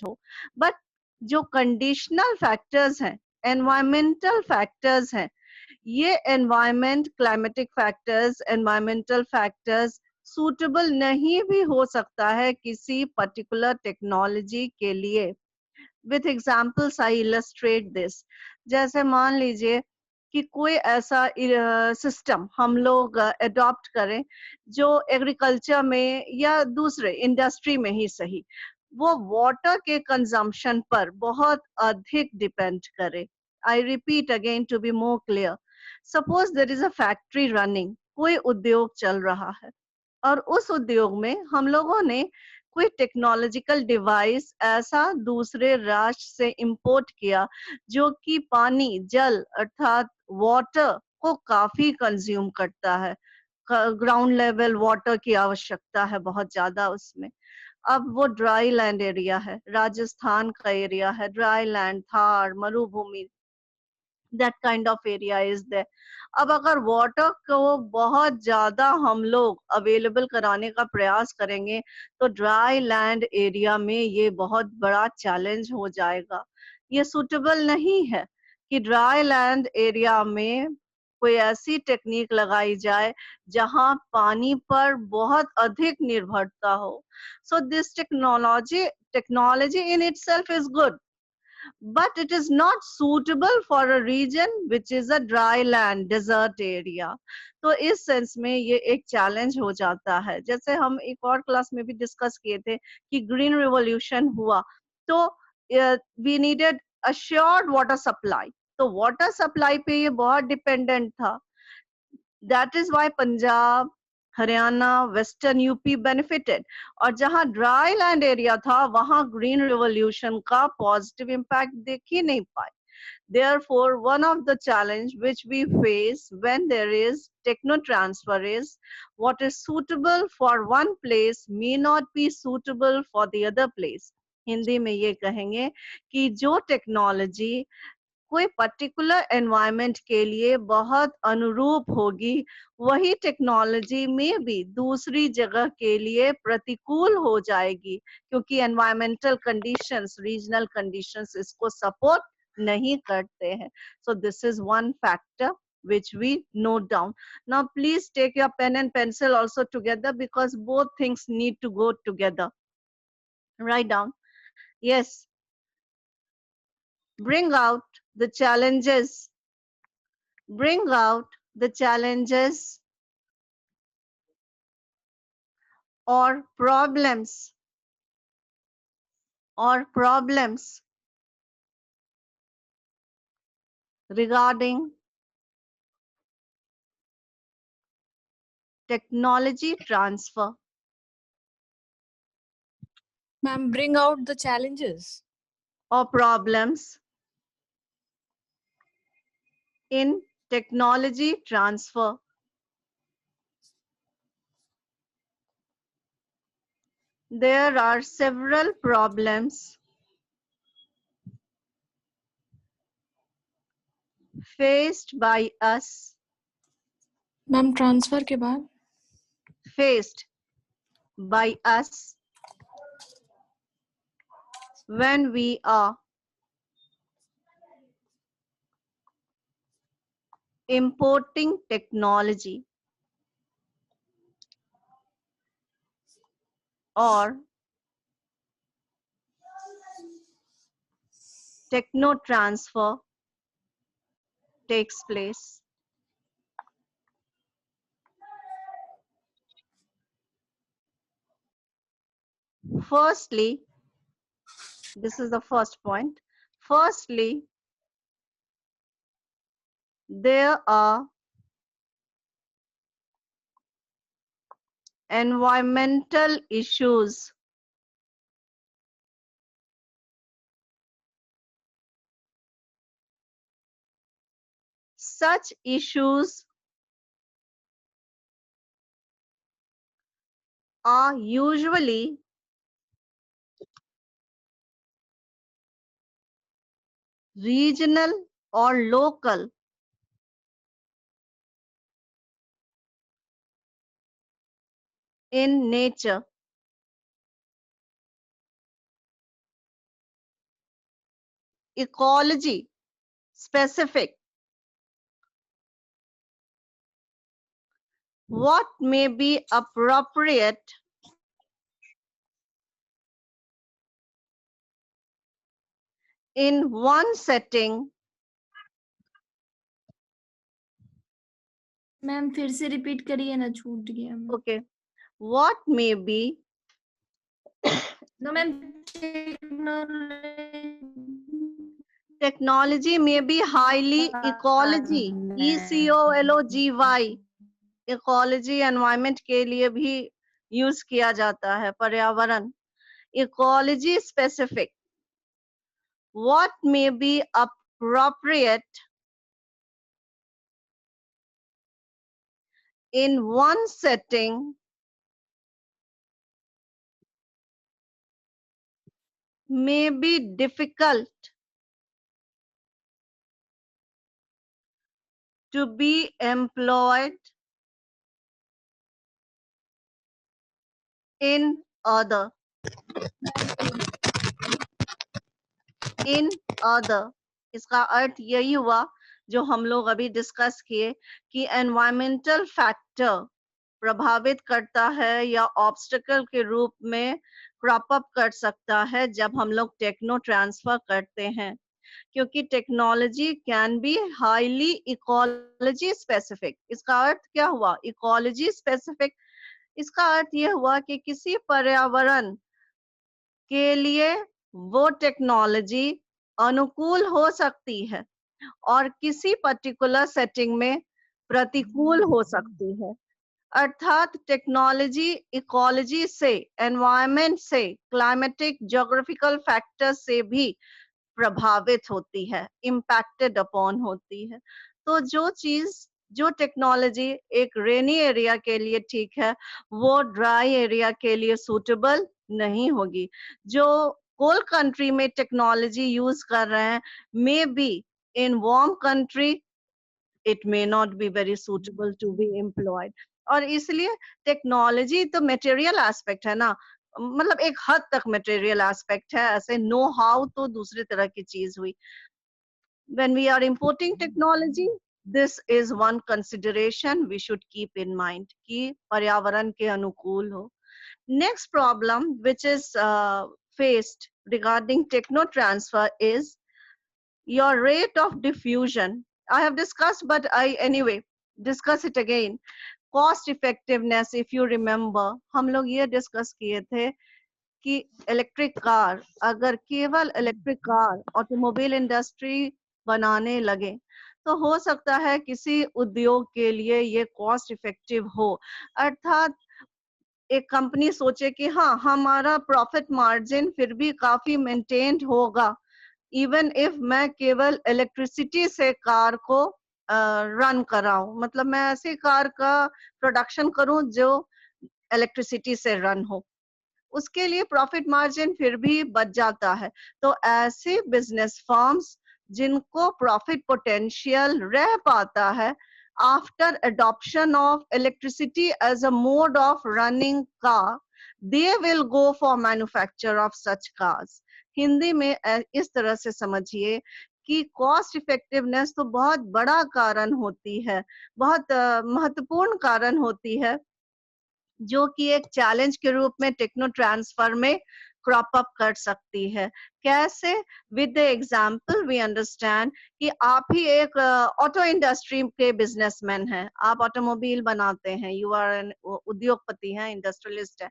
हो, बट जो conditional factors हैं, एनवायरमेंटल फैक्टर्स हैं, ये environment, climatic factors, environmental factors suitable नहीं भी हो सकता है किसी पर्टिकुलर टेक्नोलॉजी के लिए। With examples I illustrate this. जैसे मान लीजिए कि कोई ऐसा सिस्टम हम लोग अडॉप्ट करें जो एग्रीकल्चर में या दूसरे इंडस्ट्री में ही सही, वो वाटर के कंजम्पशन पर बहुत अधिक डिपेंड करे। I repeat again to be more clear. Suppose there is a factory running, कोई उद्योग चल रहा है, और उस उद्योग में हम लोगों ने कोई टेक्नोलॉजिकल डिवाइस ऐसा दूसरे राष्ट्र से इंपोर्ट किया जो कि पानी, जल अर्थात वाटर को काफी कंज्यूम करता है। ग्राउंड लेवल वाटर की आवश्यकता है बहुत ज्यादा उसमें। अब वो ड्राई लैंड एरिया है, राजस्थान का एरिया है, ड्राई लैंड, थार, मरुभूमि, that kind of area is there. अब अगर वाटर को बहुत ज्यादा हम लोग अवेलेबल कराने का प्रयास करेंगे तो ड्राई लैंड एरिया में ये बहुत बड़ा चैलेंज हो जाएगा। ये सूटेबल नहीं है कि ड्राई लैंड एरिया में कोई ऐसी टेक्निक लगाई जाए जहां पानी पर बहुत अधिक निर्भरता हो। So this technology in itself is good, but it is not suitable for a region which is a dry land desert area। तो इस सेंस में ये एक चैलेंज हो जाता है। जैसे हम एक और क्लास में भी डिस्कस किए थे कि ग्रीन रिवॉल्यूशन हुआ तो we needed assured water supply, तो वाटर सप्लाई पे ये बहुत डिपेंडेंट था। That is why Punjab, Haryana, western UP benefited, और जहां ड्राई लैंड एरिया था वहां ग्रीन रिवॉल्यूशन का पॉजिटिव इम्पैक्ट देख ही नहीं पाए। Therefore, one of the challenge which we face when there is techno transfer is what is suitable for one place may not be suitable for the other place। Hindi में ये कहेंगे कि जो टेक्नोलॉजी कोई पर्टिकुलर एनवायरनमेंट के लिए बहुत अनुरूप होगी, वही टेक्नोलॉजी में भी दूसरी जगह के लिए प्रतिकूल हो जाएगी, क्योंकि एनवायरमेंटल कंडीशंस, रीजनल कंडीशंस इसको सपोर्ट नहीं करते हैं। So this is one factor which we note down. Now please take your pen and pencil also together because both things need to go together. Write down. Yes. Bring out the challenges. Bring out the challenges or problems regarding technology transfer. Ma'am, bring out the challenges or problems in technology transfer. There are several problems faced by us, ma'am transfer के बाद faced by us when we are importing technology or techno transfer takes place. Firstly, this is the first point. Firstly, there are environmental issues. Such issues are usually regional or local in nature. ecology specific? What may be appropriate in one setting? Ma'am फिर से repeat करिए ना, छूट गया ma'am. Okay. What may be no ma'am technology may be highly ecology, ECOLOGY, ecology environment के लिए भी use किया जाता है, पर्यावरण, ecology specific. What may be appropriate in one setting may be difficult to be employed in other. In other, इसका अर्थ यही हुआ जो हम लोग अभी डिस्कस किए कि एनवायरमेंटल फैक्टर प्रभावित करता है या ऑब्स्टिकल के रूप में क्रॉप अप कर सकता है जब हम लोग टेक्नो ट्रांसफर करते हैं, क्योंकि technology can be highly ecology specific. इसका अर्थ क्या हुआ? इकोलॉजी स्पेसिफिक, इसका अर्थ यह हुआ कि किसी पर्यावरण के लिए वो टेक्नोलॉजी अनुकूल हो सकती है और किसी पर्टिकुलर सेटिंग में प्रतिकूल हो सकती है। अर्थात टेक्नोलॉजी इकोलॉजी से, एनवायरनमेंट से, क्लाइमेटिक ज्योग्राफिकल फैक्टर्स से भी प्रभावित होती है, इम्पैक्टेड अपॉन होती है। तो जो चीज, जो टेक्नोलॉजी एक रेनी एरिया के लिए ठीक है, वो ड्राई एरिया के लिए सूटेबल नहीं होगी। जो कोल्ड कंट्री में टेक्नोलॉजी यूज कर रहे हैं, may be in warm country it may not be very suitable to be employed. और इसलिए टेक्नोलॉजी तो मटेरियल एस्पेक्ट है ना, मतलब एक हद तक मटेरियल एस्पेक्ट है, ऐसे नो हाउ तो दूसरी तरह की चीज हुई। when we are importing technology, this is one consideration we should keep in mind कि पर्यावरण के अनुकूल हो। Next problem which is faced regarding techno transfer is your rate of diffusion. I have discussed, but I anyway discuss it again. Cost effectiveness, if you remember, हम लोग ये discuss किए थे कि इलेक्ट्रिक कार, अगर केवल इलेक्ट्रिक कार ऑटोमोबाइल इंडस्ट्री बनाने लगे तो हो सकता है किसी उद्योग के लिए ये कॉस्ट इफेक्टिव हो। अर्थात एक कंपनी सोचे कि हाँ, हमारा प्रॉफिट मार्जिन फिर भी काफी मेंटेन्ड होगा, इवन इफ मैं केवल इलेक्ट्रिसिटी से कार को रन कराऊं, मतलब मैं ऐसी कार का प्रोडक्शन करूं जो इलेक्ट्रिसिटी से रन हो, उसके लिए प्रॉफिट मार्जिन फिर भी बच जाता है। तो ऐसे बिजनेस फर्म्स जिनको प्रॉफिट पोटेंशियल रह पाता है after adoption of electricity as a mode of running car, they will go for manufacture of such cars. Hindi में इस तरह से समझिए कि कॉस्ट इफेक्टिवनेस तो बहुत बड़ा कारण होती है, बहुत महत्वपूर्ण कारण होती है, जो कि एक चैलेंज के रूप में टेक्नो ट्रांसफर में क्रॉप अप कर सकती है। कैसे? With the example we understand कि आप ही एक ऑटो इंडस्ट्री के बिजनेसमैन हैं, आप ऑटोमोबाइल बनाते हैं, यू आर एन उद्योगपति हैं, इंडस्ट्रियलिस्ट हैं।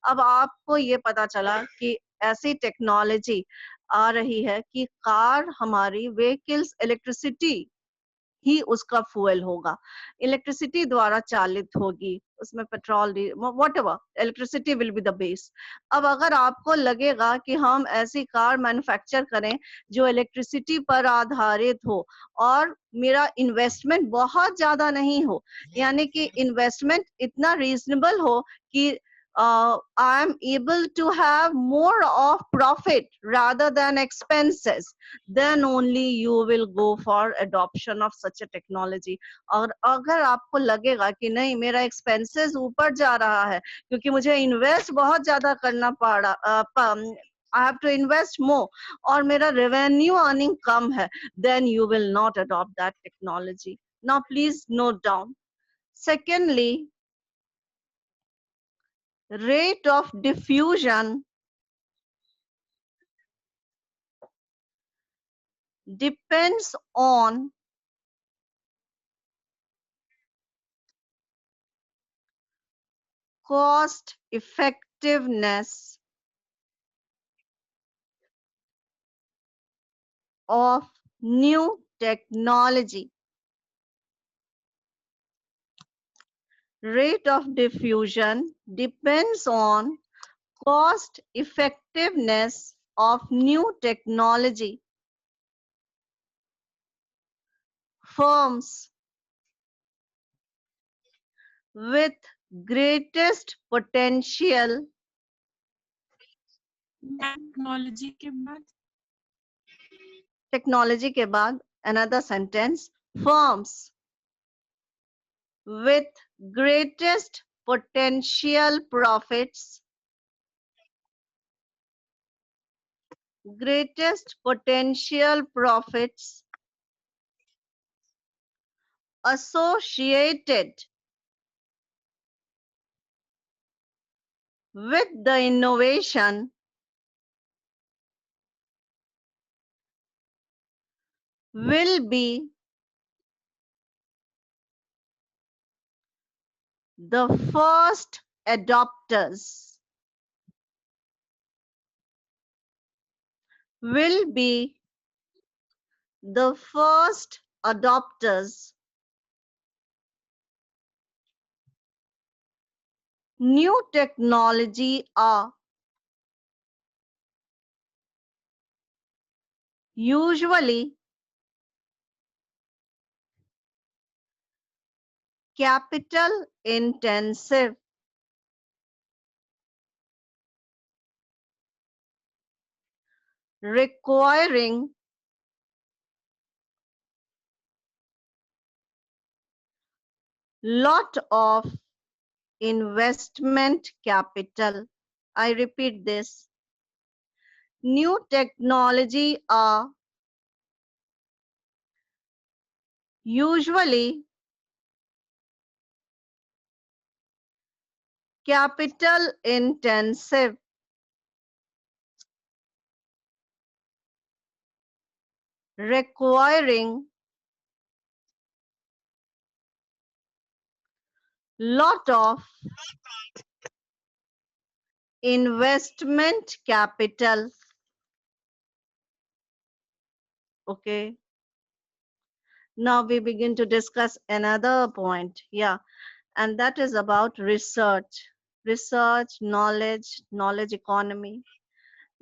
अब आपको ये पता चला कि ऐसी टेक्नोलॉजी आ रही है कि कार हमारी व्हीकल्स इलेक्ट्रिसिटी ही उसका फ्यूल होगा, इलेक्ट्रिसिटी द्वारा चालित होगी, उसमें petrol whatever, electricity will be the base. अब अगर आपको लगेगा कि हम ऐसी कार मैन्युफैक्चर करें जो इलेक्ट्रिसिटी पर आधारित हो और मेरा इन्वेस्टमेंट बहुत ज्यादा नहीं हो, यानी कि इन्वेस्टमेंट इतना रीजनेबल हो कि I am able to have more of profit rather than expenses, then only you will go for adoption of such a technology. और अगर आपको लगेगा कि नहीं, मेरा expenses ऊपर जा रहा है क्योंकि मुझे invest बहुत ज्यादा करना I have to invest more, और मेरा revenue earning कम है, then you will not adopt that technology. Now please note down. Secondly, rate of diffusion depends on cost effectiveness of new technology. Rate of diffusion depends on cost effectiveness of new technology. Firms with greatest potential technology के बाद another sentence, firms with greatest potential profits associated with the innovation will be the first adopters. Will be the first adopters. New technology are usually capital intensive, requiring lot of investment capital. I repeat this. New technology are usually capital intensive, requiring lot of investment capital. Okay. Now we begin to discuss another point. Yeah. And that is about research. Research, knowledge economy.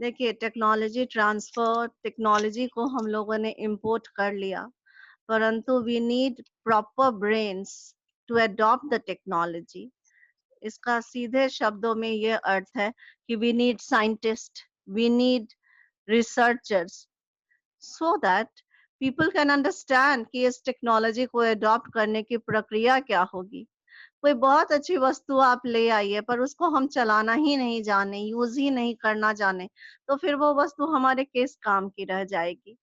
देखिए technology transfer, technology को हम लोगों ने import कर लिया, परंतु we need proper brains to adopt the technology. इसका सीधे शब्दों में ये अर्थ है कि we need scientist, we need researchers, so that people can understand कि इस टेक्नोलॉजी को अडॉप्ट करने की प्रक्रिया क्या होगी. कोई बहुत अच्छी वस्तु आप ले आइए पर उसको हम चलाना ही नहीं जाने, यूज ही नहीं करना जाने, तो फिर वो वस्तु हमारे किस काम की रह जाएगी.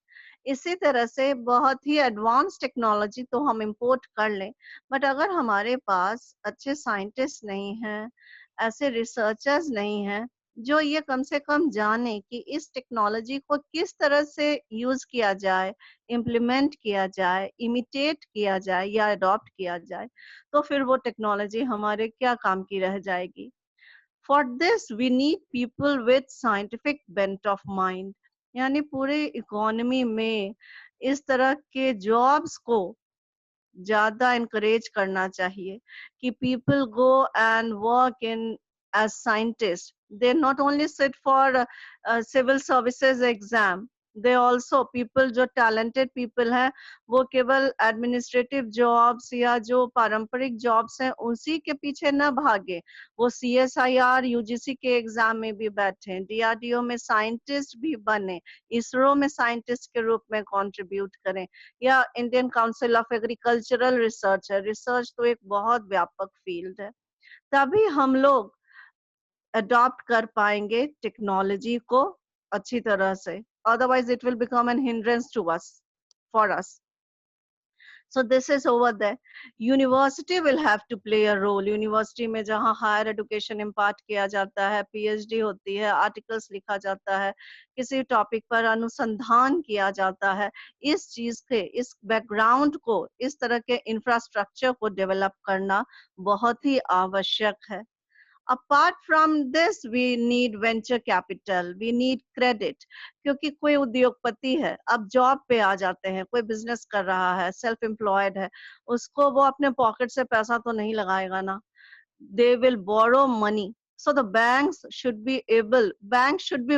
इसी तरह से बहुत ही एडवांस टेक्नोलॉजी तो हम इंपोर्ट कर लें, बट अगर हमारे पास अच्छे साइंटिस्ट नहीं हैं, ऐसे रिसर्चर्स नहीं हैं जो ये कम से कम जाने कि इस टेक्नोलॉजी को किस तरह से यूज किया जाए, इम्प्लीमेंट किया जाए, इमिटेट किया जाए या अडॉप्ट किया जाए, तो फिर वो टेक्नोलॉजी हमारे क्या काम की रह जाएगी. For this we need people with scientific bent of mind. यानी पूरे इकोनॉमी में इस तरह के जॉब्स को ज्यादा encourage करना चाहिए कि people go and work in as scientists. They not only sit for civil services exam, they also people जो talented people हैं वो केवल administrative jobs या जो पारंपरिक jobs हैं उसी के पीछे न भागे, वो CSIR UGC के एग्जाम में भी बैठे, DRDO में साइंटिस्ट भी बने, इसरो में साइंटिस्ट के रूप में कंट्रीब्यूट करें, या Indian council of agricultural research है. रिसर्च तो एक बहुत व्यापक फील्ड है. तभी हम लोग अडॉप्ट कर पाएंगे टेक्नोलॉजी को अच्छी तरह से, otherwise it will become an hindrance to us, for us. So this is over there. University will have to play a role. University में जहाँ higher education impart किया जाता है, PhD होती है, articles लिखा जाता है, किसी topic पर अनुसंधान किया जाता है, इस चीज के, इस background को, इस तरह के infrastructure को develop करना बहुत ही आवश्यक है. Apart from this, we need venture capital, we need credit. क्योंकि कोई उद्योगपति है, अब जॉब पे आ जाते हैं, कोई बिजनेस कर रहा है, सेल्फ एम्प्लॉयड है, उसको वो अपने पॉकेट से पैसा तो नहीं लगाएगा ना. They will borrow money. So the banks should be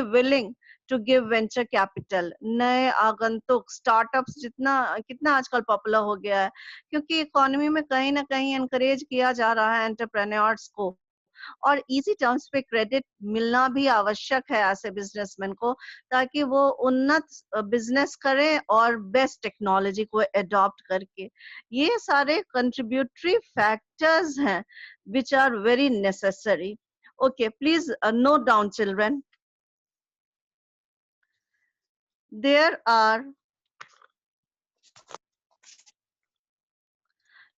willing to give venture capital. नए आगंतुक स्टार्टअप्स जितना कितना आजकल पॉपुलर हो गया है, क्योंकि इकोनॉमी में कहीं ना कहीं एनकरेज किया जा रहा है एंटरप्रेन्योर्स को, और इजी टर्म्स पे क्रेडिट मिलना भी आवश्यक है ऐसे बिजनेसमैन को, ताकि वो उन्नत बिजनेस करें और बेस्ट टेक्नोलॉजी को अडॉप्ट करके. ये सारे कंट्रीब्यूटरी फैक्टर्स हैं which are very necessary. Okay, please note down, children. There are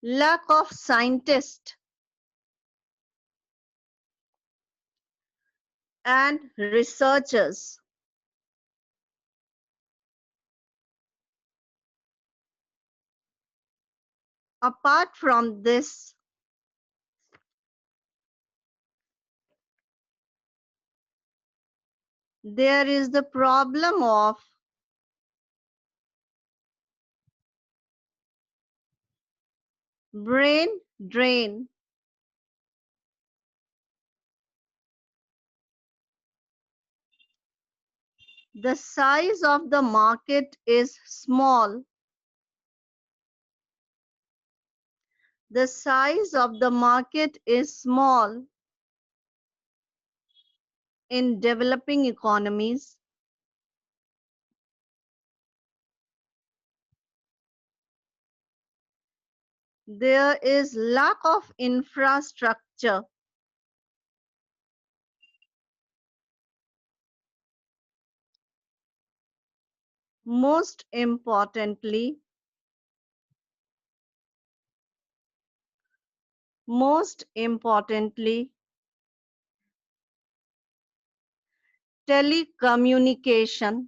lack of scientists and researchers. Apart from this, there is the problem of brain drain. The size of the market is small. The size of the market is small in developing economies. There is lack of infrastructure. Most importantly, telecommunication.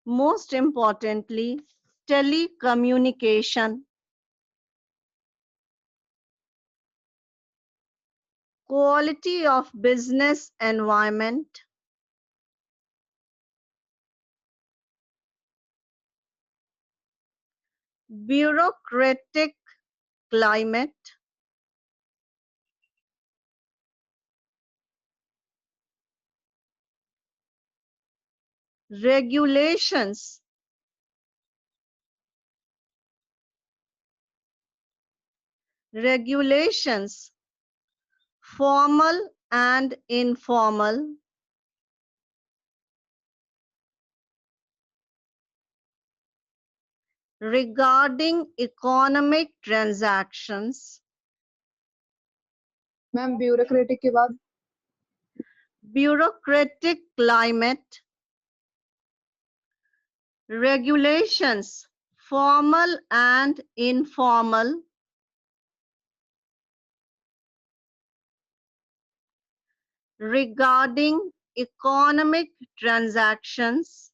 Most importantly, telecommunication. Quality of business environment. Bureaucratic climate. Regulations. Regulations, formal and informal. Regarding economic transactions. Ma'am bureaucratic के बाद Bureaucratic climate. Regulations, formal and informal. Regarding economic transactions.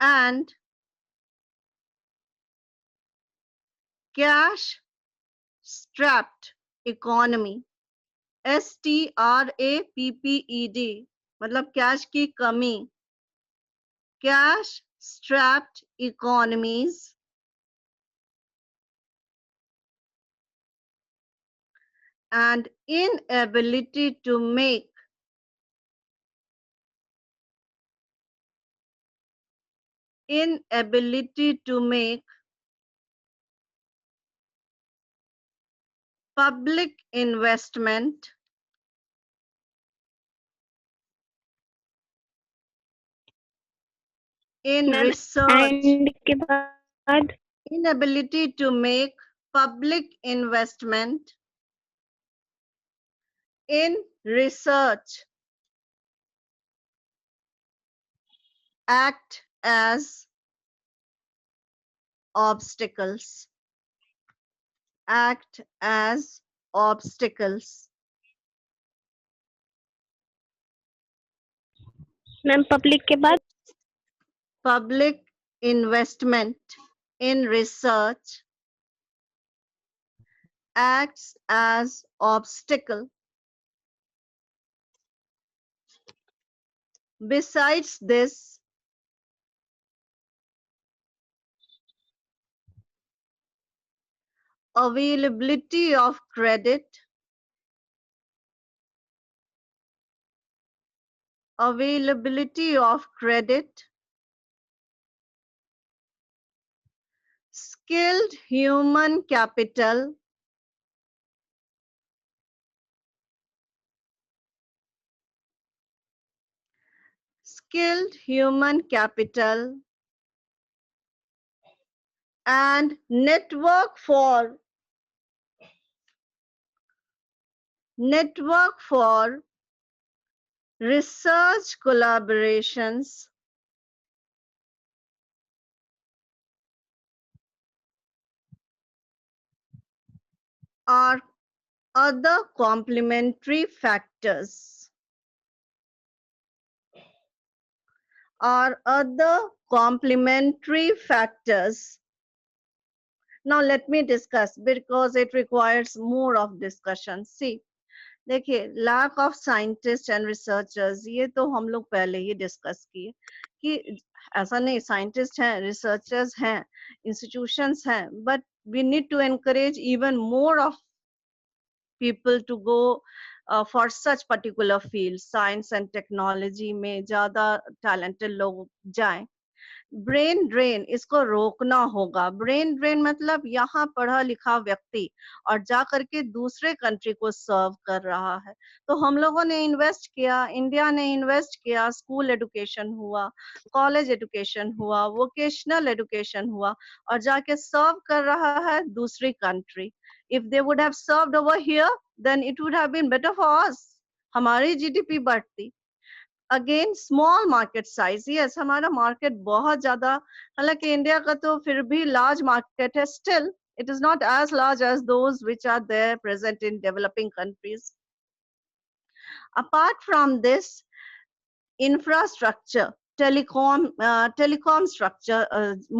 And cash strapped economy. STRAPPED मतलब cash की कमी. Cash strapped economies and inability to make public investment in ma'am research. And के बाद बाद inability to make public investment in research act as obstacles. Act as obstacles. Ma'am public के बाद Public investment in research acts as obstacle. Besides this, availability of credit, skilled human capital, and network for research collaborations are other complementary factors. Now let me discuss because it requires more of discussion. See, देखिए lack of scientists and researchers ये तो हम लोग पहले ही discuss किए कि ऐसा नहीं साइंटिस्ट हैं रिसर्चर्स हैं institutions हैं but we need to encourage even more of people to go for such particular fields science and technology में ज़्यादा talented लोग जाएं ब्रेन ड्रेन इसको रोकना होगा ब्रेन ड्रेन मतलब यहाँ पढ़ा लिखा व्यक्ति और जा करके दूसरे कंट्री को सर्व कर रहा है तो हम लोगों ने इन्वेस्ट किया इंडिया ने इन्वेस्ट किया स्कूल एजुकेशन हुआ कॉलेज एजुकेशन हुआ वोकेशनल एजुकेशन हुआ और जाके सर्व कर रहा है दूसरी country if they would have served over here then it would have been better for us हमारी जीडीपी बढ़ती again small market size yes हमारा मार्केट बहुत ज्यादा हालांकि इंडिया का तो फिर भी लार्ज मार्केट है still it is not as large as those which are there present in developing countries apart from this infrastructure telecom structure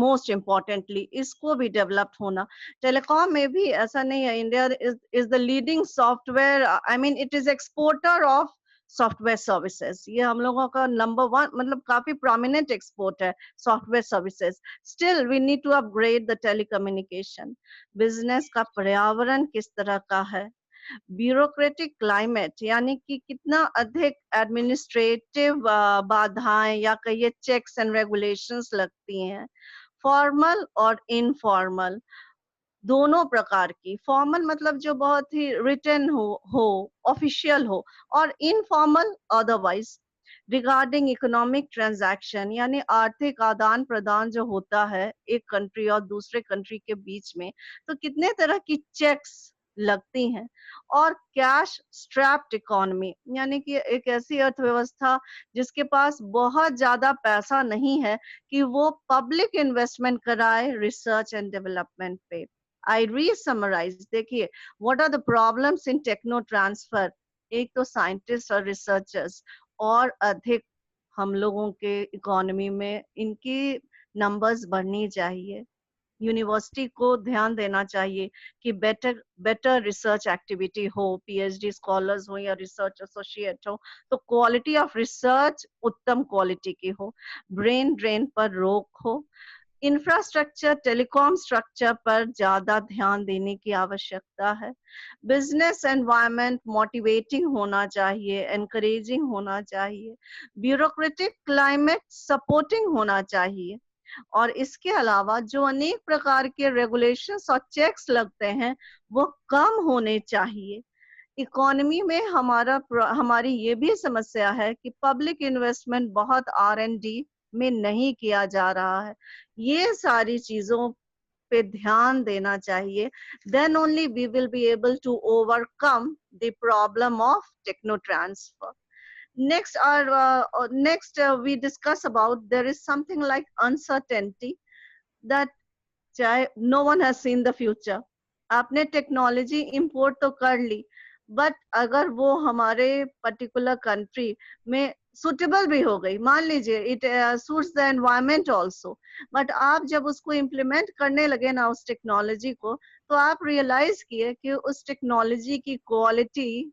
most importantly इसको भी डेवलप्ड होना टेलीकॉम में भी ऐसा नहीं है India is the leading software I mean it is exporter of software services ये हम लोगों का नंबर 1 मतलब काफी प्रोमिनेंट एक्सपोर्ट है software services still we need to upgrade the telecommunication business का पर्यावरण किस तरह का है ब्यूरोक्रेटिक क्लाइमेट यानी कि कितना अधिक एडमिनिस्ट्रेटिव बाधाएं या कहिए चेक्स एंड रेगुलेशंस लगती हैं फॉर्मल और इनफॉर्मल दोनों प्रकार की फॉर्मल मतलब जो बहुत ही रिटन हो ऑफिशियल हो और informal otherwise regarding economic transaction यानी आर्थिक आदान प्रदान जो होता है एक कंट्री और दूसरे कंट्री के बीच में तो कितने तरह की चेक्स लगती हैं और कैश स्ट्रैप्ड इकोनॉमी यानी कि एक ऐसी अर्थव्यवस्था जिसके पास बहुत ज्यादा पैसा नहीं है कि वो पब्लिक इन्वेस्टमेंट कराए रिसर्च एंड डेवलपमेंट पे I re-summarize देखिए what are the problems in techno transfer एक तो साइंटिस्ट और रिसर्चर्स और अधिक हम लोगों के इकोनॉमी में इनकी नंबर्स बढ़नी चाहिए यूनिवर्सिटी को ध्यान देना चाहिए कि बेटर रिसर्च एक्टिविटी हो पीएचडी स्कॉलर्स हो या रिसर्च एसोसिएट हो तो क्वालिटी ऑफ रिसर्च उत्तम क्वालिटी की हो ब्रेन ड्रेन पर रोक हो इंफ्रास्ट्रक्चर टेलीकॉम स्ट्रक्चर पर ज्यादा ध्यान देने की आवश्यकता है बिजनेस एनवायरनमेंट मोटिवेटिंग होना चाहिए एनकरेजिंग होना चाहिए ब्यूरोक्रेटिक क्लाइमेट सपोर्टिंग होना चाहिए और इसके अलावा जो अनेक प्रकार के रेगुलेशंस और चेक्स लगते हैं वो कम होने चाहिए इकोनॉमी में हमारी ये भी समस्या है कि पब्लिक इन्वेस्टमेंट बहुत R&D में नहीं किया जा रहा है। ये सारी चीजों पे ध्यान देना चाहिए. Then only we will be able to overcome the problem of techno transfer. Next, we discuss about there is something like uncertainty, that चाहे no one has seen the future. आपने टेक्नोलॉजी इंपोर्ट तो कर ली, but अगर वो हमारे particular country में suitable भी हो गई, मान लीजिए it suits the environment also, but आप जब उसको इम्प्लीमेंट करने लगे ना उस टेक्नोलॉजी को, तो आप रियलाइज किए कि उस टेक्नोलॉजी की क्वालिटी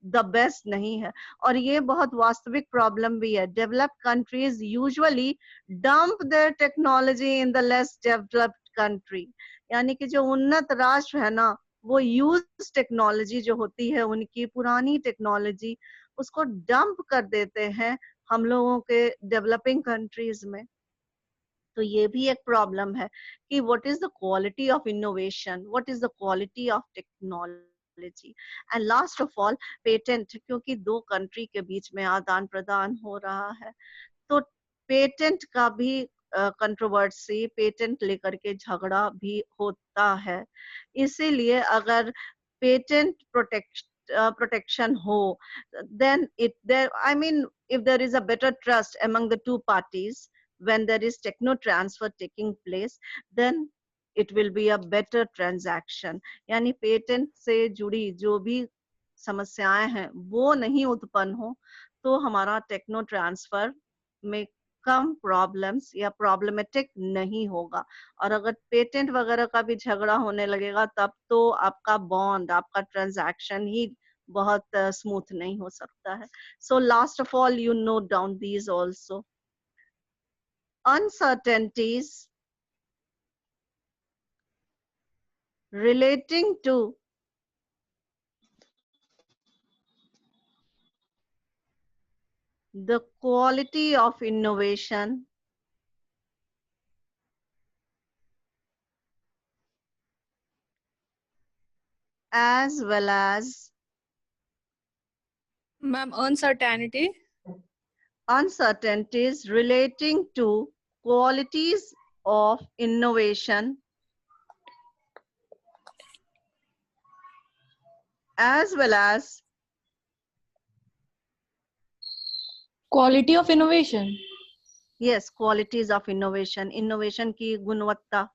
द बेस्ट नहीं है. और ये बहुत वास्तविक प्रॉब्लम भी है. Developed countries usually dump there technology in the less developed country. यानी कि जो उन्नत राष्ट्र है ना, वो यूज टेक्नोलॉजी जो होती है उनकी पुरानी टेक्नोलॉजी उसको डंप कर देते हैं हम लोगों के डेवलपिंग कंट्रीज में. तो ये भी एक प्रॉब्लम है कि what is the quality of innovation, what is the quality of technology. And last of all patent, क्योंकि दो कंट्री के बीच में आदान प्रदान हो रहा है, तो पेटेंट का भी कंट्रोवर्सी, पेटेंट लेकर के झगड़ा भी होता है. इसीलिए अगर पेटेंट protection हो, then I mean, if there is a better trust among the two parties when there is techno transfer taking place, then it will be a better transaction. यानी पेटेंट से जुड़ी जो भी समस्याएं हैं वो नहीं उत्पन्न हो, तो हमारा टेक्नो ट्रांसफर में कम प्रॉब्लम्स या प्रॉब्लमेटिक नहीं होगा. और अगर पेटेंट वगैरह का भी झगड़ा होने लगेगा, तब तो आपका बॉन्ड, आपका ट्रांजैक्शन ही बहुत स्मूथ नहीं हो सकता है. So last of all, you note down these also. uncertainties relating to the quality of innovation as well as Ma'am, uncertainty. Uncertainties relating to qualities of innovation as well as Quality of innovation. yes, qualities of innovation, innovation की गुणवत्ता,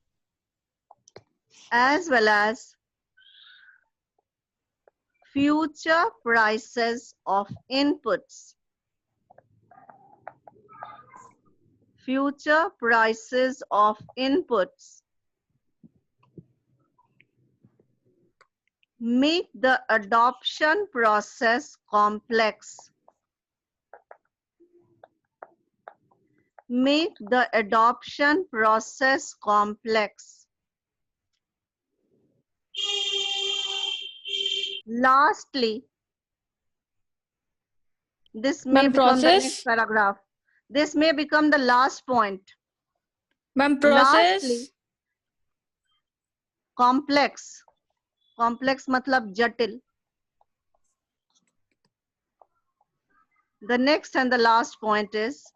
as well as future prices of inputs, future prices of inputs make the adoption process complex, make the adoption process complex. Lastly, this may Ma'am, become the process? next paragraph. This may become the last point. Ma'am, process. Lastly, complex. Complex मतलब जटिल. The next and the last point is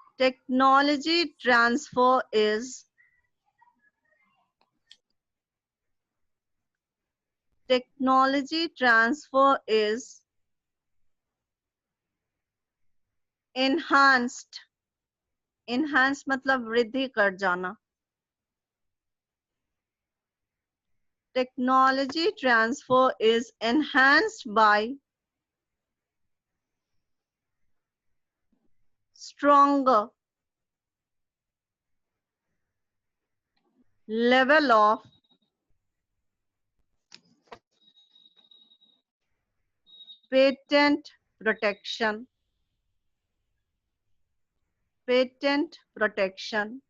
technology transfer is enhanced. Enhanced मतलब वृद्धि कर जाना. Technology transfer is enhanced by stronger level of patent protection. Patent protection.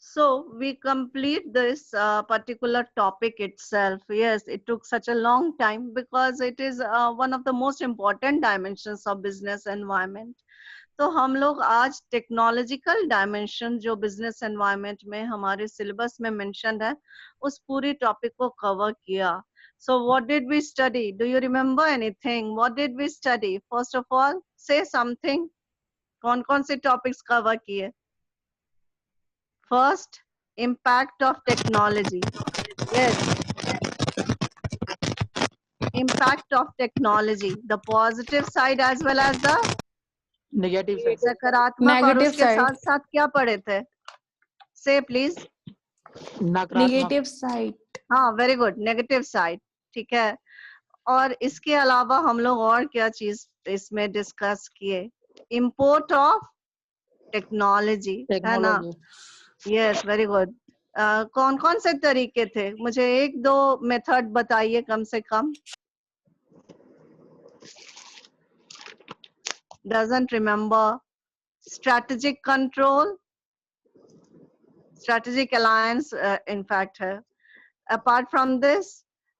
So we complete this particular topic itself. Yes, it took such a long time because it is one of the most important dimensions of business environment. तो हम लोग आज technological dimension जो business environment में हमारे syllabus में mention है, उस पूरी टॉपिक को कवर किया. So what did we study? Do you remember anything? What did we study? First of all, say something. कौन-कौन से topics cover किए? First, impact of technology. Yes. Impact of technology, the positive side as well as the negative side सकारात्मक, और Negative उसके side. साथ साथ क्या पढ़े थे? Say please. नकारात्मक Negative side. हाँ, वेरी गुड, नेगेटिव साइड, ठीक है। और इसके अलावा हम लोग और क्या चीज इसमें डिस्कस किए? इम्पोर्ट ऑफ टेक्नोलॉजी, है ना? Technology yes, very good. कौन कौन से तरीके थे? मुझे एक दो मेथड बताइए कम से कम। Doesn't remember. Strategic control, strategic alliance in fact है। Apart from this,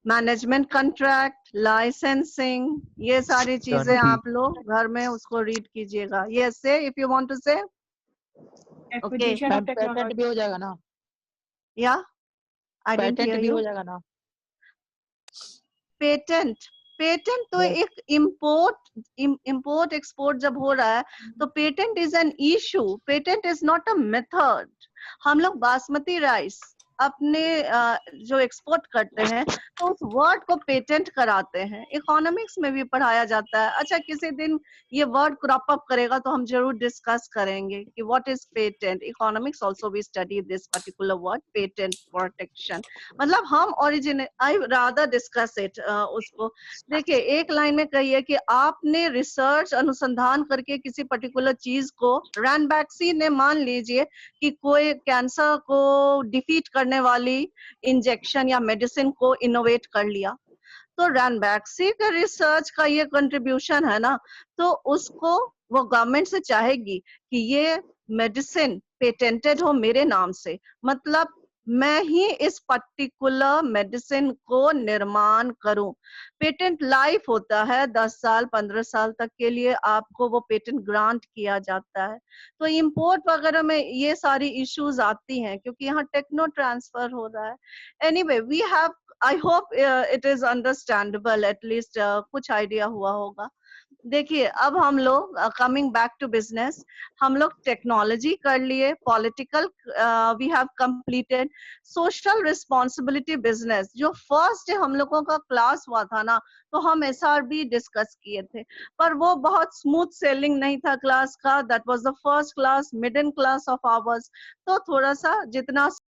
management contract, licensing, ये सारी चीजें आप लोग घर में उसको रीड कीजिएगा। यस, से इफ यू वांट टू से। ओके, मैम पेटेंट भी हो जाएगा ना? या आई डिडंट पेटेंट हियर भी यू। हो जाएगा ना? पेटेंट, पेटेंट तो Yes. एक इम्पोर्ट एक्सपोर्ट जब हो रहा है तो patent is an issue, patent is not a method. हम लोग बासमती राइस अपने जो एक्सपोर्ट करते हैं तो उस वर्ड को पेटेंट कराते हैं। इकोनॉमिक्स में भी पढ़ाया जाता है। अच्छा, किसी दिन ये वर्ड क्रॉप अप करेगा तो हम जरूर डिस्कस करेंगे कि what is patent. Economics also we study this particular word patent protection. मतलब हम original, I rather discuss it उसको। देखिए, एक लाइन में कहिए कि आपने रिसर्च अनुसंधान करके किसी पर्टिकुलर चीज को, रैनबैक्सी ने मान लीजिए कि कोई कैंसर को डिफीट करने वाली इंजेक्शन या मेडिसिन को इनोवेट कर लिया, तो रैनबैक्सी के रिसर्च का ये कंट्रीब्यूशन है ना, तो उसको वो गवर्नमेंट से चाहेगी कि ये मेडिसिन पेटेंटेड हो मेरे नाम से, मतलब मैं ही इस पर्टिकुलर मेडिसिन को निर्माण करूं। पेटेंट लाइफ होता है 10 साल 15 साल तक के लिए, आपको वो पेटेंट ग्रांट किया जाता है। तो इंपोर्ट वगैरह में ये सारी इश्यूज आती हैं क्योंकि यहाँ टेक्नो ट्रांसफर हो रहा है। Anyway, we have, I hope it is understandable, at least कुछ आइडिया हुआ होगा। देखिए, अब हम लोग कमिंग बैक टू बिजनेस, हम लोग टेक्नोलॉजी कर लिए, political we have completed, social responsibility business. जो फर्स्ट डे हम लोगों का क्लास हुआ था ना, तो हम SRB डिस्कस किए थे, पर वो बहुत स्मूथ सेलिंग नहीं था क्लास का। That was the first class, middle class of hours. तो थोड़ा सा जितना